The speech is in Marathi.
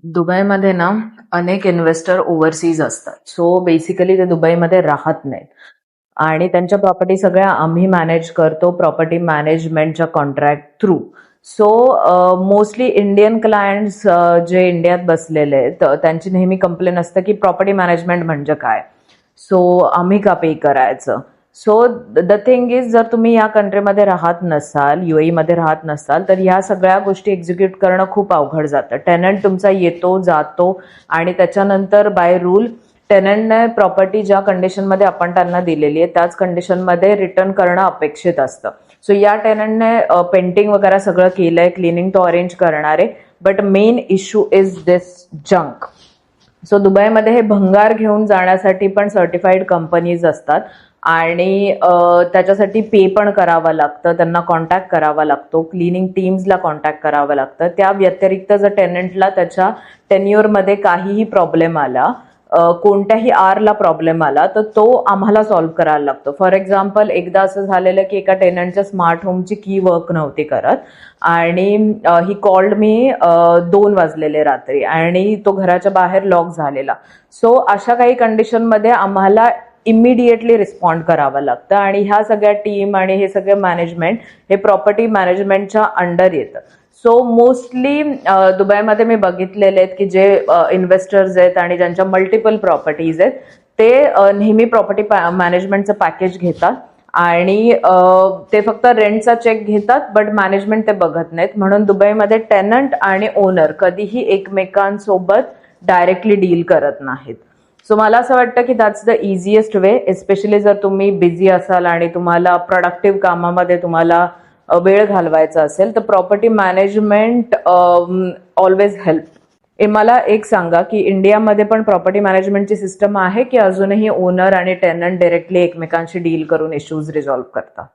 दुबईमध्ये ना अनेक इन्व्हेस्टर ओव्हरसीज असतात. सो बेसिकली ते दुबईमध्ये राहत नाहीत आणि त्यांच्या प्रॉपर्टी सगळ्या आम्ही मॅनेज करतो प्रॉपर्टी मॅनेजमेंटच्या contract through. So mostly Indian clients जे इंडियात बसलेले आहेत त्यांची नेहमी कंप्लेन असतं की प्रॉपर्टी मॅनेजमेंट म्हणजे काय, सो आम्ही का पे करायचं. सो द थिंग इज, जर तुम्ही या कंट्रीमध्ये राहत नसाल, UAE मध्ये राहत नसाल, तर ह्या सगळ्या गोष्टी एक्झिक्यूट करणं खूप अवघड जातं. टेनंट तुमचा येतो जातो आणि त्याच्यानंतर बाय रूल टेनंटने प्रॉपर्टी ज्या कंडिशनमध्ये आपण त्यांना दिलेली आहे त्याच कंडिशनमध्ये रिटर्न करणं अपेक्षित असतं. सो या टेनंटने पेंटिंग वगैरे सगळं केलंय, क्लिनिंग तो अरेंज करणार आहे, but main issue is this junk. So दुबईमध्ये हे भंगार घेऊन जाण्यासाठी पण सर्टिफाईड कंपनीज असतात आणि त्याच्यासाठी पे पण करावं लागतं, त्यांना कॉन्टॅक्ट करावा लागतो, क्लिनिंग टीम्सला कॉन्टॅक्ट करावं लागतं. त्या व्यतिरिक्त जर टेनंटला त्याच्या टेन्युअरमध्ये काहीही प्रॉब्लेम आला, कोणत्याही आरला प्रॉब्लेम आला, तर तो आम्हाला सॉल्व्ह करायला लागतो. फॉर एक्झाम्पल, एकदा असं झालेलं की एका टेनंटच्या स्मार्ट होमची की वर्क नव्हती करत आणि ही कॉल्ड मी 2 वाजलेले रात्री आणि तो घराच्या बाहेर लॉक झालेला. सो अशा काही कंडिशनमध्ये आम्हाला इमिडिएटली रिस्पॉन्ड करावं लागतं आणि ह्या सगळ्या टीम आणि हे सगळे मॅनेजमेंट हे प्रॉपर्टी मॅनेजमेंटच्या अंडर येतं. सो मोस्टली दुबईमध्ये मी बघितलेले आहेत की जे इन्व्हेस्टर्स आहेत आणि ज्यांच्या मल्टिपल प्रॉपर्टीज आहेत ते नेहमी प्रॉपर्टी मॅनेजमेंटचं पॅकेज घेतात आणि ते फक्त रेंटचा चेक घेतात, बट मॅनेजमेंट ते बघत नाहीत. म्हणून दुबईमध्ये टेनंट आणि ओनर कधीही एकमेकांसोबत डायरेक्टली डील करत नाहीत. सो मला असं वाटतं की that's the easiest way, especially जर तुम्ही बिझी असाल आणि तुम्हाला प्रोडक्टिव्ह कामामध्ये तुम्हाला वेळ घालवायचा असेल तर प्रॉपर्टी मॅनेजमेंट ऑलवेज हेल्प. मला एक सांगा की इंडियामध्ये पण प्रॉपर्टी मॅनेजमेंटची सिस्टम आहे की अजूनही ओनर आणि टेनंट डायरेक्टली एकमेकांशी डील करून इश्यूज रिझॉल्व्ह करतात?